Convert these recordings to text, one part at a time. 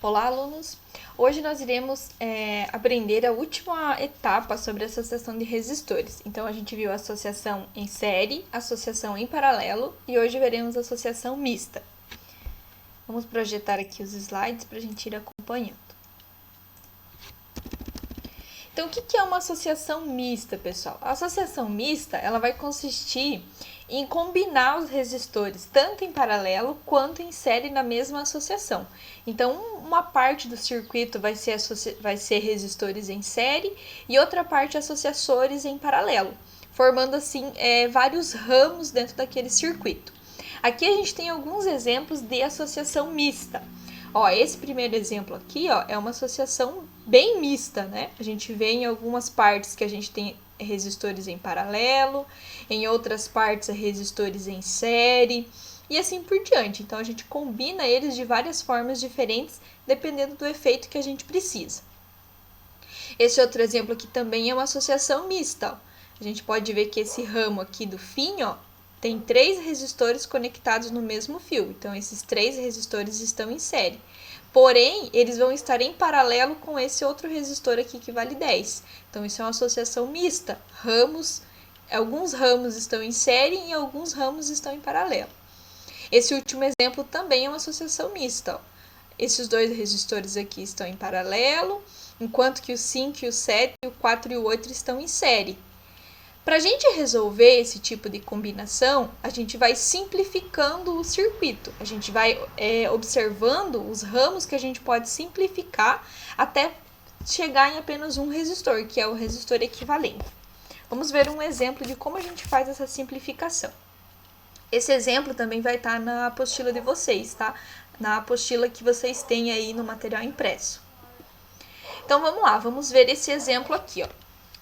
Olá, alunos! Hoje nós iremos aprender a última etapa sobre a associação de resistores. Então, a gente viu a associação em série, associação em paralelo e hoje veremos a associação mista. Vamos projetar aqui os slides para a gente ir acompanhando. Então, o que é uma associação mista, pessoal? A associação mista, ela vai consistir em combinar os resistores tanto em paralelo quanto em série na mesma associação. Então, uma parte do circuito vai ser resistores em série e outra parte associadores em paralelo, formando assim vários ramos dentro daquele circuito. Aqui a gente tem alguns exemplos de associação mista. Esse primeiro exemplo aqui, é uma associação bem mista, né? A gente vê em algumas partes que a gente tem resistores em paralelo, em outras partes resistores em série e assim por diante. Então, a gente combina eles de várias formas diferentes, dependendo do efeito que a gente precisa. Esse outro exemplo aqui também é uma associação mista. A gente pode ver que esse ramo aqui do fim, tem 3 resistores conectados no mesmo fio. Então, esses 3 resistores estão em série. Porém, eles vão estar em paralelo com esse outro resistor aqui que vale 10. Então, isso é uma associação mista. Alguns ramos estão em série e alguns ramos estão em paralelo. Esse último exemplo também é uma associação mista. Esses 2 resistores aqui estão em paralelo, enquanto que o 5 e o 7, o 4 e o 8 estão em série. Para a gente resolver esse tipo de combinação, a gente vai simplificando o circuito. A gente vai observando os ramos que a gente pode simplificar até chegar em apenas um resistor, que é o resistor equivalente. Vamos ver um exemplo de como a gente faz essa simplificação. Esse exemplo também vai estar na apostila de vocês, tá? Na apostila que vocês têm aí no material impresso. Então, vamos lá, vamos ver esse exemplo aqui,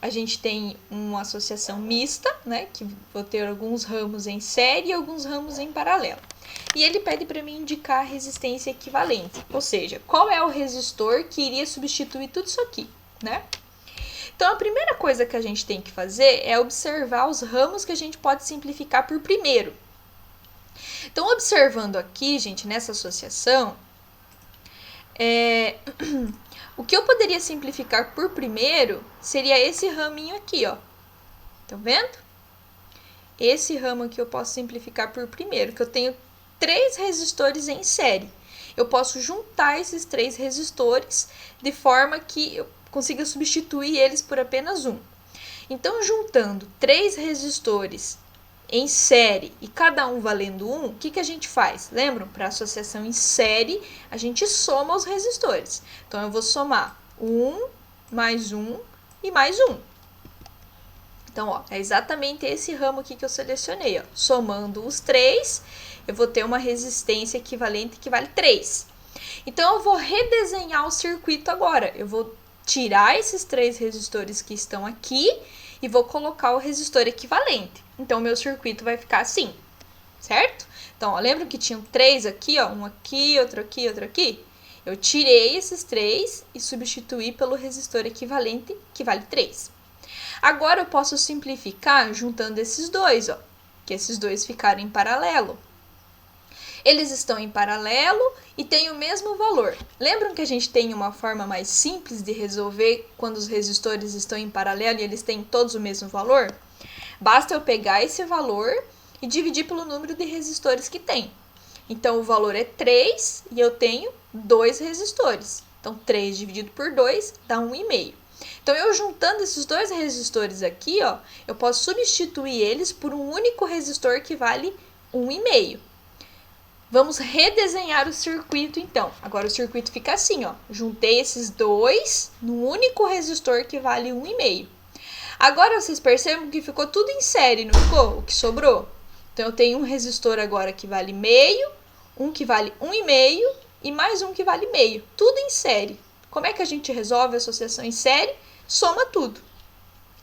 A gente tem uma associação mista, né, que vou ter alguns ramos em série e alguns ramos em paralelo. E ele pede para mim indicar a resistência equivalente, ou seja, qual é o resistor que iria substituir tudo isso aqui, né? Então, a primeira coisa que a gente tem que fazer é observar os ramos que a gente pode simplificar por primeiro. Então, observando aqui, gente, nessa associação, o que eu poderia simplificar por primeiro seria esse raminho aqui, Estão vendo? Esse ramo aqui eu posso simplificar por primeiro, que eu tenho 3 resistores em série. Eu posso juntar esses 3 resistores de forma que eu consiga substituir eles por apenas um. Então, juntando 3 resistores em série e cada um valendo 1, o que a gente faz? Lembram? Para associação em série, a gente soma os resistores. Então, eu vou somar 1 mais 1 e mais 1. Então, é exatamente esse ramo aqui que eu selecionei. Somando os 3, eu vou ter uma resistência equivalente que vale 3. Então, eu vou redesenhar o circuito agora. Eu vou tirar esses 3 resistores que estão aqui e vou colocar o resistor equivalente. Então, o meu circuito vai ficar assim, certo? Então, lembra que tinham 3 aqui, um aqui, outro aqui, outro aqui? Eu tirei esses 3 e substituí pelo resistor equivalente, que vale 3. Agora, eu posso simplificar juntando esses dois, que esses dois ficaram em paralelo. Eles estão em paralelo e têm o mesmo valor. Lembram que a gente tem uma forma mais simples de resolver quando os resistores estão em paralelo e eles têm todos o mesmo valor? Basta eu pegar esse valor e dividir pelo número de resistores que tem. Então, o valor é 3 e eu tenho 2 resistores. Então, 3 dividido por 2 dá 1,5. Então, eu juntando esses 2 resistores aqui, eu posso substituir eles por um único resistor que vale 1,5. Vamos redesenhar o circuito, então. Agora, o circuito fica assim, Juntei esses 2 num único resistor que vale 1,5. Agora, vocês percebem que ficou tudo em série, não ficou? O que sobrou? Então, eu tenho um resistor agora que vale meio, um que vale 1,5 e mais um que vale meio. Tudo em série. Como é que a gente resolve a associação em série? Soma tudo.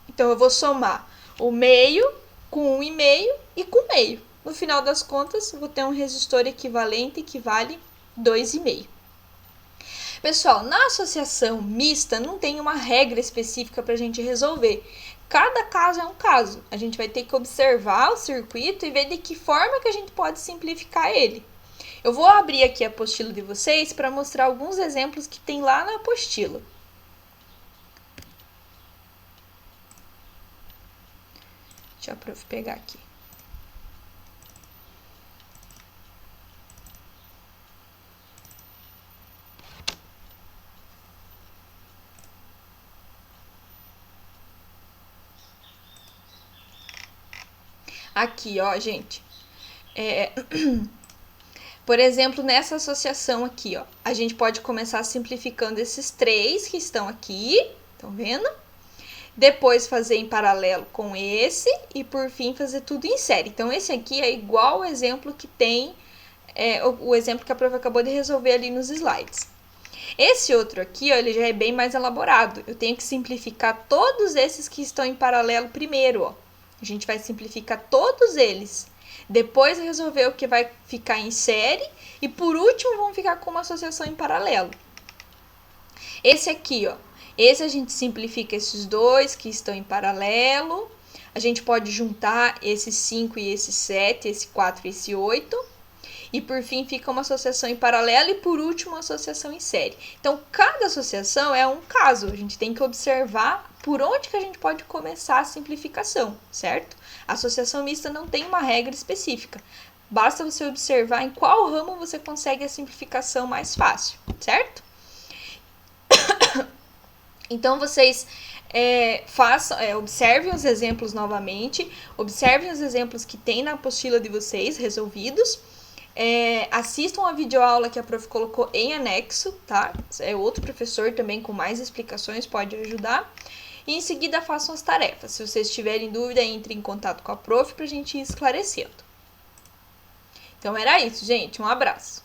Então, eu vou somar o meio com 1,5 e com meio. No final das contas, eu vou ter um resistor equivalente que vale 2,5. Pessoal, na associação mista não tem uma regra específica para a gente resolver. Cada caso é um caso. A gente vai ter que observar o circuito e ver de que forma que a gente pode simplificar ele. Eu vou abrir aqui a apostila de vocês para mostrar alguns exemplos que tem lá na apostila. Deixa eu pegar aqui. Aqui, ó, gente. Por exemplo, nessa associação aqui, ó, a gente pode começar simplificando esses 3 que estão aqui, estão vendo? Depois fazer em paralelo com esse e por fim fazer tudo em série. Então esse aqui é igual o exemplo que tem, o exemplo que a prof acabou de resolver ali nos slides. Esse outro aqui, ó, ele já é bem mais elaborado. Eu tenho que simplificar todos esses que estão em paralelo primeiro, ó. A gente vai simplificar todos eles. Depois resolver o que vai ficar em série. E por último, vamos ficar com uma associação em paralelo. Esse aqui, ó. Esse a gente simplifica esses 2 que estão em paralelo. A gente pode juntar esse 5 e esse 7, esse 4 e esse 8. E por fim fica uma associação em paralelo e por último uma associação em série. Então cada associação é um caso, a gente tem que observar por onde que a gente pode começar a simplificação, certo? A associação mista não tem uma regra específica, basta você observar em qual ramo você consegue a simplificação mais fácil, certo? Então vocês observem os exemplos novamente, observem os exemplos que tem na apostila de vocês resolvidos. Assistam a videoaula que a prof colocou em anexo, tá? Outro professor também com mais explicações pode ajudar. E em seguida façam as tarefas. Se vocês tiverem dúvida, entre em contato com a prof pra gente ir esclarecendo. Então era isso, gente. Um abraço.